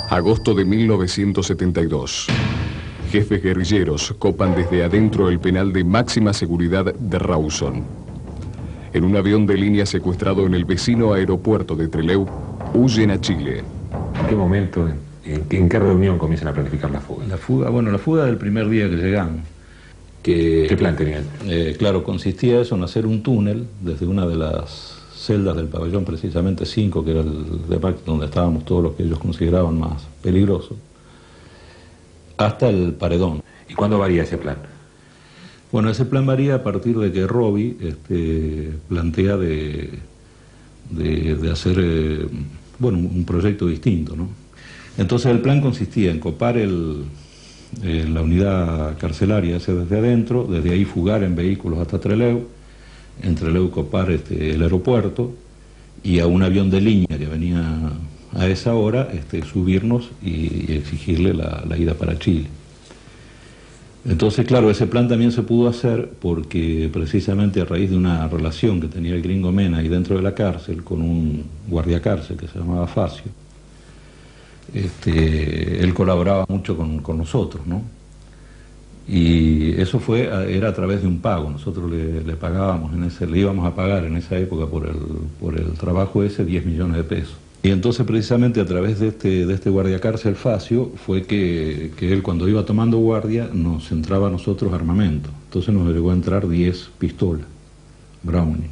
Agosto de 1972. Jefes guerrilleros copan desde adentro el penal de máxima seguridad de Rawson. En un avión de línea secuestrado en el vecino aeropuerto de Trelew, huyen a Chile. ¿En qué momento, en qué reunión comienzan a planificar la fuga? La fuga del primer día que llegamos. ¿Qué plan tenían? Claro, consistía eso en hacer un túnel desde una de las celdas del pabellón, precisamente 5, que era el de donde estábamos todos los que ellos consideraban más peligrosos, hasta el paredón. ¿Y cuándo varía ese plan? Bueno, ese plan varía a partir de que Robbie plantea de hacer un proyecto distinto, ¿no? Entonces el plan consistía en copar la unidad carcelaria esa desde adentro, desde ahí fugar en vehículos hasta Trelew, en Trelew copar el aeropuerto y a un avión de línea que venía a esa hora subirnos y exigirle la ida para Chile. Entonces, claro, ese plan también se pudo hacer porque precisamente a raíz de una relación que tenía el gringo Mena ahí dentro de la cárcel con un guardia cárcel que se llamaba Facio, él colaboraba mucho con nosotros, ¿no? Y eso era a través de un pago. Nosotros le pagábamos le íbamos a pagar en esa época por el trabajo ese 10 millones de pesos. Y entonces precisamente a través de este guardia cárcel Facio fue que él, cuando iba tomando guardia, nos entraba a nosotros armamento. Entonces nos llegó a entrar 10 pistolas Browning,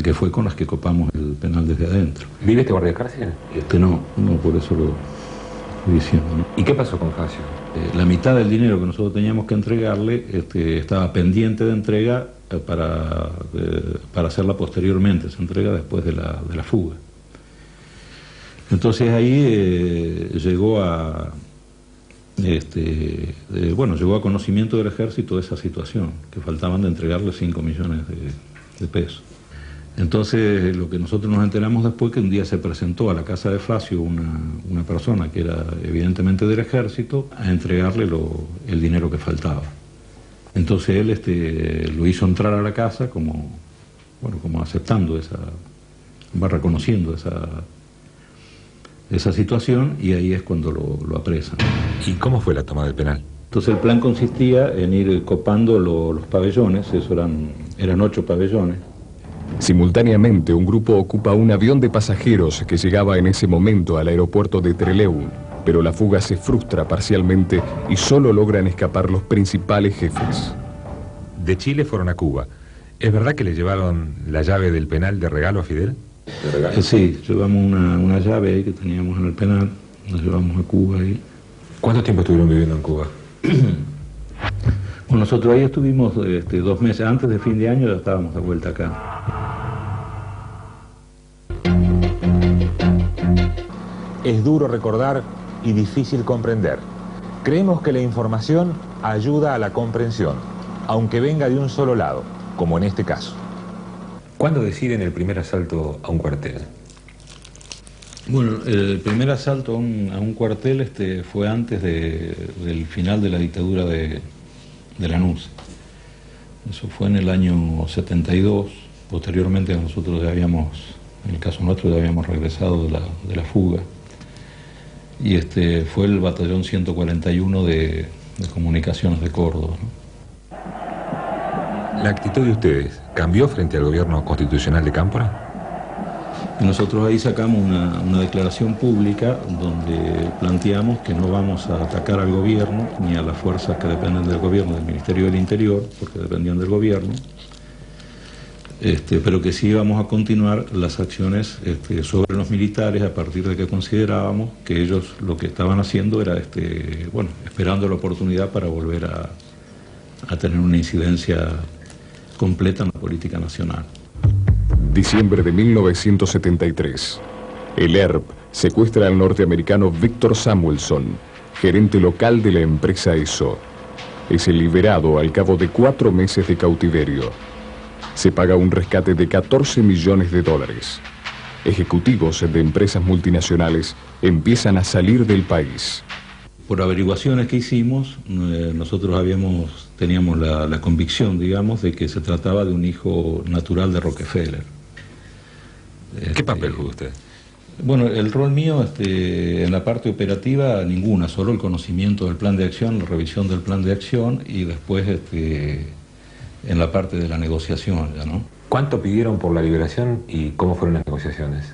que fue con las que copamos el penal desde adentro. ¿Vive este guardia cárcel? No, por eso lo estoy diciendo, ¿no? ¿Y qué pasó con Facio? La mitad del dinero que nosotros teníamos que entregarle estaba pendiente de entrega para hacerla posteriormente. Se entrega después de la fuga. Entonces ahí llegó a conocimiento del ejército de esa situación, que faltaban de entregarle 5 millones de pesos. Entonces lo que nosotros nos enteramos después, que un día se presentó a la casa de Facio una persona que era evidentemente del ejército a entregarle el dinero que faltaba. Entonces él lo hizo entrar a la casa como aceptando reconociendo esa situación, y ahí es cuando lo apresan. ¿Y cómo fue la toma del penal? Entonces el plan consistía en ir copando los pabellones, eran 8 pabellones. Simultáneamente, un grupo ocupa un avión de pasajeros que llegaba en ese momento al aeropuerto de Trelew, pero la fuga se frustra parcialmente y solo logran escapar los principales jefes. De Chile fueron a Cuba. ¿Es verdad que le llevaron la llave del penal de regalo a Fidel? Sí, llevamos una llave ahí que teníamos en el penal, nos llevamos a Cuba ahí. ¿Cuánto tiempo estuvieron viviendo en Cuba? Bueno, nosotros ahí estuvimos 2 meses, antes de fin de año ya estábamos de vuelta acá. Es duro recordar y difícil comprender. Creemos que la información ayuda a la comprensión, aunque venga de un solo lado, como en este caso. ¿Cuándo deciden el primer asalto a un cuartel? Bueno, el primer asalto a un cuartel fue antes del final de la dictadura de Lanús. Eso fue en el año 72. Posteriormente nosotros en el caso nuestro, ya habíamos regresado de la fuga. Y fue el batallón 141 de comunicaciones de Córdoba, ¿no? ¿La actitud de ustedes cambió frente al gobierno constitucional de Cámpora? Y nosotros ahí sacamos una declaración pública donde planteamos que no vamos a atacar al gobierno ni a las fuerzas que dependen del gobierno, del Ministerio del Interior, porque dependían del gobierno, pero que sí íbamos a continuar las acciones sobre los militares a partir de que considerábamos que ellos lo que estaban haciendo era esperando la oportunidad para volver a tener una incidencia completa en la política nacional. Diciembre de 1973. El ERP secuestra al norteamericano Victor Samuelson, gerente local de la empresa ESO. Es liberado al cabo de 4 meses de cautiverio. Se paga un rescate de $14 millones. Ejecutivos de empresas multinacionales empiezan a salir del país. Por averiguaciones que hicimos, nosotros teníamos la convicción, digamos, de que se trataba de un hijo natural de Rockefeller. ¿Qué papel jugó usted? Bueno, el rol mío en la parte operativa, ninguna, solo el conocimiento del plan de acción, la revisión del plan de acción y después en la parte de la negociación ya, ¿no? ¿Cuánto pidieron por la liberación y cómo fueron las negociaciones?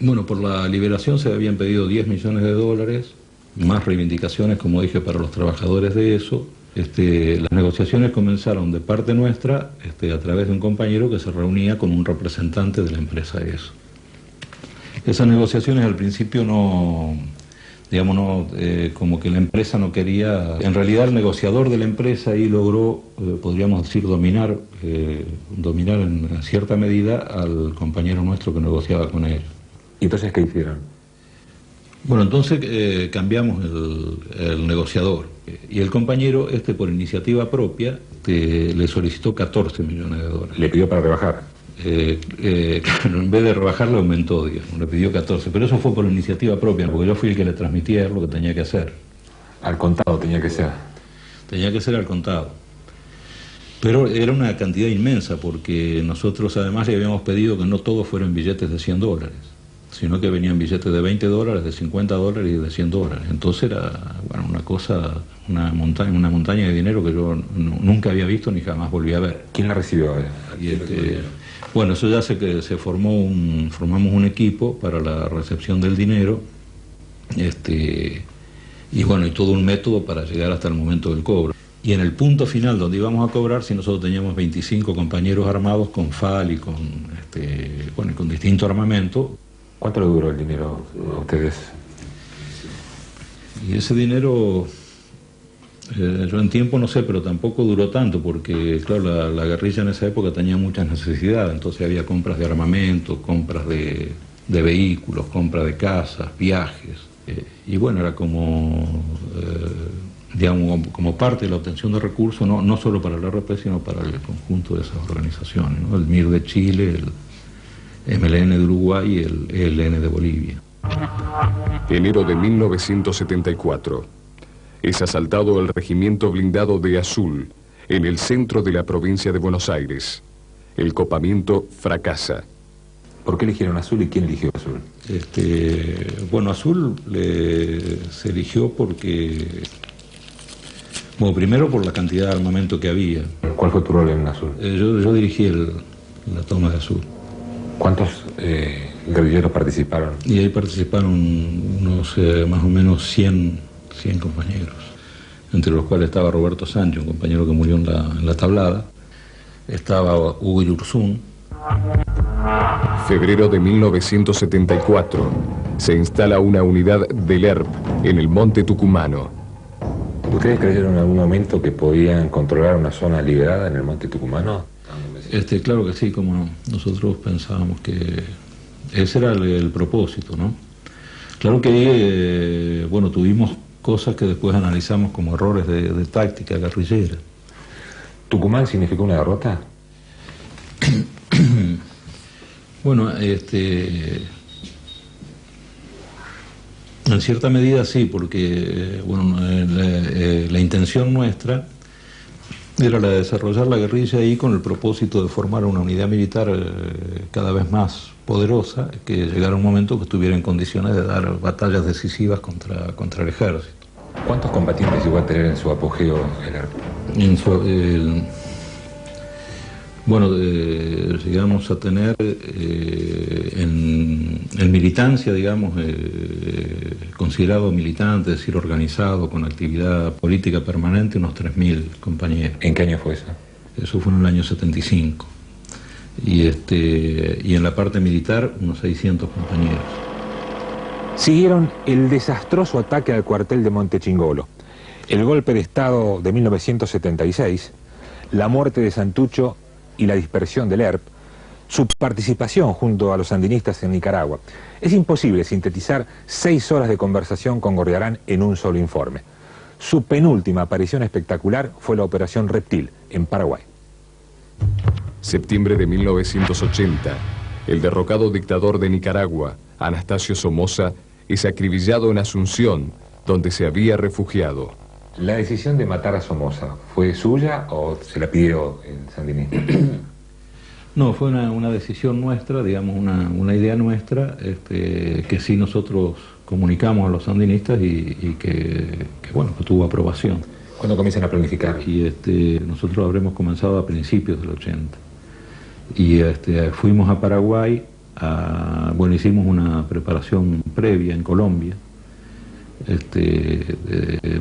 Bueno, por la liberación se habían pedido 10 millones de dólares, más reivindicaciones, como dije, para los trabajadores de eso. Las negociaciones comenzaron de parte nuestra a través de un compañero que se reunía con un representante de la empresa ESO. Esas negociaciones al principio no, digamos, no, como que la empresa no quería. En realidad el negociador de la empresa ahí logró, podríamos decir, dominar en cierta medida al compañero nuestro que negociaba con él. ¿Y entonces qué hicieron? Bueno, entonces cambiamos el negociador y el compañero, por iniciativa propia, le solicitó 14 millones de dólares. ¿Le pidió para rebajar? Claro, en vez de rebajar le aumentó, digamos, le pidió 14, pero eso fue por iniciativa propia, porque yo fui el que le transmití a él lo que tenía que hacer. Al contado tenía que ser. Tenía que ser al contado. Pero era una cantidad inmensa, porque nosotros además le habíamos pedido que no todos fueran billetes de $100, sino que venían billetes de $20, de $50 y de $100. Entonces era, bueno, una cosa, una montaña de dinero que yo nunca había visto ni jamás volví a ver. ¿Quién la recibió? Y bueno, eso ya formamos un equipo para la recepción del dinero, y bueno, y todo un método para llegar hasta el momento del cobro. Y en el punto final donde íbamos a cobrar, si nosotros teníamos 25 compañeros armados con FAL y con, bueno, y con distinto armamento. ¿Cuánto le duró el dinero a ustedes? Y ese dinero, yo en tiempo no sé, pero tampoco duró tanto, porque claro, la guerrilla en esa época tenía muchas necesidades, entonces había compras de armamento, compras de vehículos, compras de casas, viajes, y bueno, era como, digamos, como parte de la obtención de recursos, no solo para el RP, sino para el conjunto de esas organizaciones, ¿no? El MIR de Chile, el MLN de Uruguay y el ELN de Bolivia. Enero de 1974. Es asaltado el regimiento blindado de Azul, en el centro de la provincia de Buenos Aires. El copamiento fracasa. ¿Por qué eligieron Azul y quién eligió Azul? Bueno, Azul se eligió porque, bueno, primero por la cantidad de armamento que había. ¿Cuál fue tu rol en Azul? Yo dirigí la toma de Azul. ¿Cuántos guerrilleros participaron? Y ahí participaron unos más o menos 100 compañeros, entre los cuales estaba Roberto Sánchez, un compañero que murió en la tablada, estaba Hugo Yurzún. Febrero de 1974. Se instala una unidad del ERP en el Monte Tucumano. ¿Ustedes creyeron en algún momento que podían controlar una zona liberada en el Monte Tucumano? Claro que sí, como no. Nosotros pensábamos que ese era el propósito, ¿no? Claro que, bueno, tuvimos cosas que después analizamos como errores de táctica guerrillera. ¿Tucumán significó una derrota? Bueno, en cierta medida sí, porque, bueno, la intención nuestra era la de desarrollar la guerrilla ahí con el propósito de formar una unidad militar cada vez más poderosa, que llegara un momento que estuviera en condiciones de dar batallas decisivas contra el ejército. ¿Cuántos combatientes llegó a tener en su apogeo el ERP? Bueno, llegamos a tener en militancia, digamos, considerado militante, es decir, organizado, con actividad política permanente, unos 3.000 compañeros. ¿En qué año fue eso? Eso fue en el año 75. Y en la parte militar, unos 600 compañeros. Siguieron el desastroso ataque al cuartel de Montechingolo, el golpe de Estado de 1976, la muerte de Santucho y la dispersión del ERP, su participación junto a los sandinistas en Nicaragua. Es imposible sintetizar 6 horas de conversación con Gorriarán en un solo informe. Su penúltima aparición espectacular fue la Operación Reptil, en Paraguay. Septiembre de 1980. El derrocado dictador de Nicaragua, Anastasio Somoza, es acribillado en Asunción, donde se había refugiado. ¿La decisión de matar a Somoza fue suya o se la pidió el sandinista? No, fue una decisión nuestra, digamos, una idea nuestra, que sí nosotros comunicamos a los sandinistas y que bueno, que tuvo aprobación. ¿Cuándo comienzan a planificar? Y nosotros habremos comenzado a principios del 80. Y fuimos a Paraguay, bueno, hicimos una preparación previa en Colombia.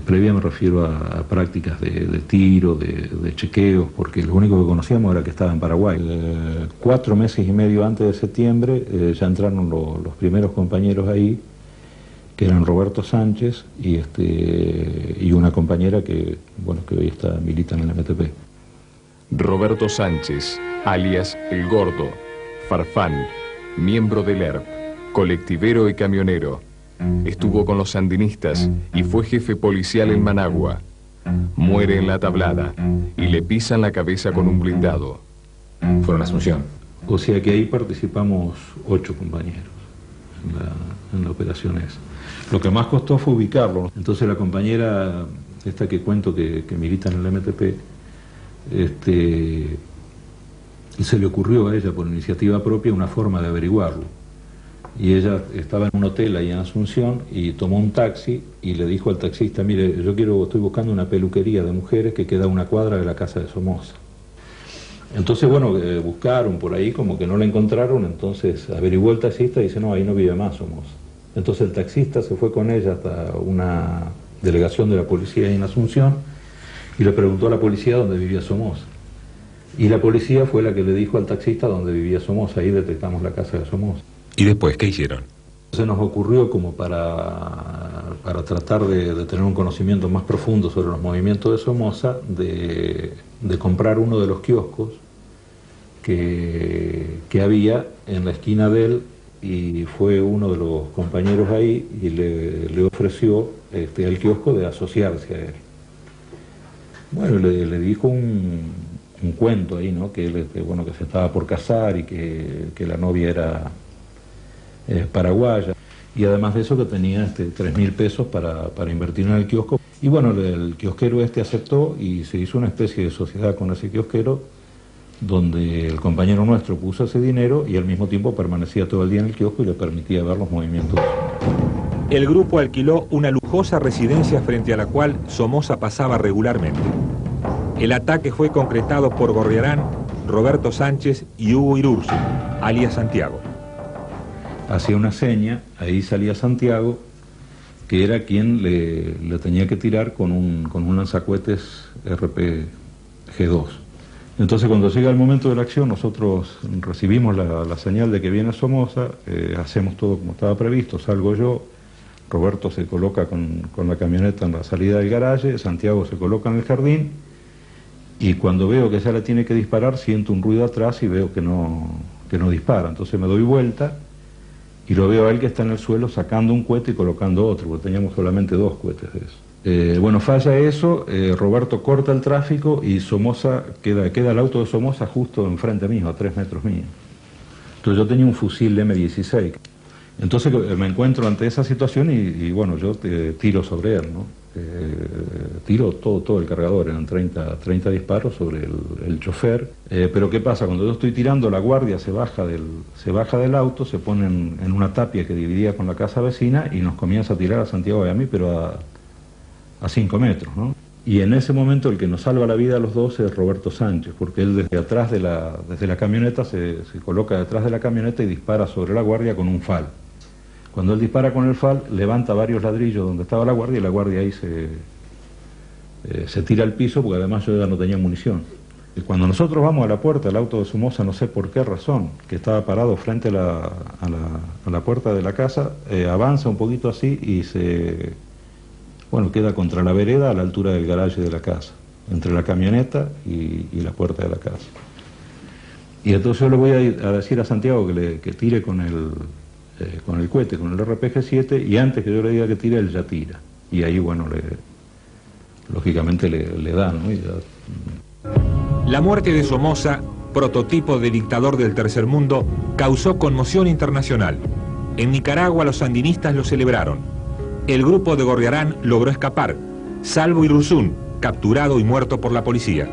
Previa me refiero a prácticas de tiro, de chequeos, porque lo único que conocíamos era que estaba en Paraguay. 4 meses y medio antes de septiembre ya entraron los primeros compañeros ahí, que eran Roberto Sánchez y una compañera que hoy milita en el MTP. Roberto Sánchez, alias El Gordo, Farfán, miembro del ERP, colectivero y camionero. Estuvo con los sandinistas y fue jefe policial en Managua. Muere en la tablada y le pisan la cabeza con un blindado. Fueron a Asunción. O sea que ahí participamos 8 compañeros en la operación esa. Lo que más costó fue ubicarlo. Entonces la compañera, esta que cuento que milita en el MTP, se le ocurrió a ella por iniciativa propia una forma de averiguarlo. Y ella estaba en un hotel ahí en Asunción y tomó un taxi y le dijo al taxista: mire, estoy buscando una peluquería de mujeres que queda a 1 cuadra de la casa de Somoza. Entonces, bueno, buscaron por ahí, como que no la encontraron, entonces averiguó el taxista y dice: no, ahí no vive más Somoza. Entonces el taxista se fue con ella hasta una delegación de la policía ahí en Asunción y le preguntó a la policía dónde vivía Somoza. Y la policía fue la que le dijo al taxista dónde vivía Somoza. Ahí detectamos la casa de Somoza. ¿Y después qué hicieron? Se nos ocurrió, como para tratar de tener un conocimiento más profundo sobre los movimientos de Somoza, de comprar uno de los kioscos que había en la esquina de él, y fue uno de los compañeros ahí y le ofreció al kiosco de asociarse a él. Bueno, le dijo un cuento ahí, ¿no? Que él que se estaba por casar y que la novia era paraguaya, y además de eso que tenía 3.000 pesos para invertir en el kiosco. Y bueno, el kiosquero aceptó y se hizo una especie de sociedad con ese kiosquero, donde el compañero nuestro puso ese dinero y al mismo tiempo permanecía todo el día en el kiosco y le permitía ver los movimientos. El grupo alquiló una lujosa residencia frente a la cual Somoza pasaba regularmente. El ataque fue concretado por Gorriarán, Roberto Sánchez y Hugo Irurzu, alias Santiago. Hacía una seña, ahí salía Santiago, que era quien le tenía que tirar con un lanzacohetes RPG-2. Entonces, cuando llega el momento de la acción, nosotros recibimos la señal de que viene Somoza, hacemos todo como estaba previsto, salgo yo, Roberto se coloca con la camioneta en la salida del garaje, Santiago se coloca en el jardín, y cuando veo que ya le tiene que disparar, siento un ruido atrás y veo que no dispara. Entonces me doy vuelta y lo veo a él que está en el suelo sacando un cohete y colocando otro, porque teníamos solamente 2 cohetes de eso. Bueno, falla eso, Roberto corta el tráfico y Somoza, queda el auto de Somoza justo enfrente mío, a 3 metros mío. Entonces yo tenía un fusil M16. Entonces me encuentro ante esa situación y bueno, yo tiro sobre él, ¿no? Tiro todo el cargador, eran 30 disparos sobre el chofer. Pero ¿qué pasa? Cuando yo estoy tirando, la guardia se baja del auto, se pone en una tapia que dividía con la casa vecina y nos comienza a tirar a Santiago y a mí, pero a 5 metros, ¿no? Y en ese momento el que nos salva la vida a los dos es Roberto Sánchez, porque él desde la camioneta se coloca detrás de la camioneta y dispara sobre la guardia con un FAL. Cuando él dispara con el FAL, levanta varios ladrillos donde estaba la guardia y la guardia ahí se tira al piso, porque además yo ya no tenía munición. Y cuando nosotros vamos a la puerta, el auto de Somoza, no sé por qué razón, que estaba parado frente a la puerta de la casa, avanza un poquito así y queda contra la vereda a la altura del garaje de la casa, entre la camioneta y la puerta de la casa. Y entonces yo le voy a decir a Santiago que tire con el cohete, con el RPG-7, y antes que yo le diga que tire, él ya tira. Y ahí, bueno, lógicamente le dan, ¿no? La muerte de Somoza, prototipo de dictador del tercer mundo, causó conmoción internacional. En Nicaragua los sandinistas lo celebraron. El grupo de Gorriarán logró escapar, salvo Irurzún, capturado y muerto por la policía.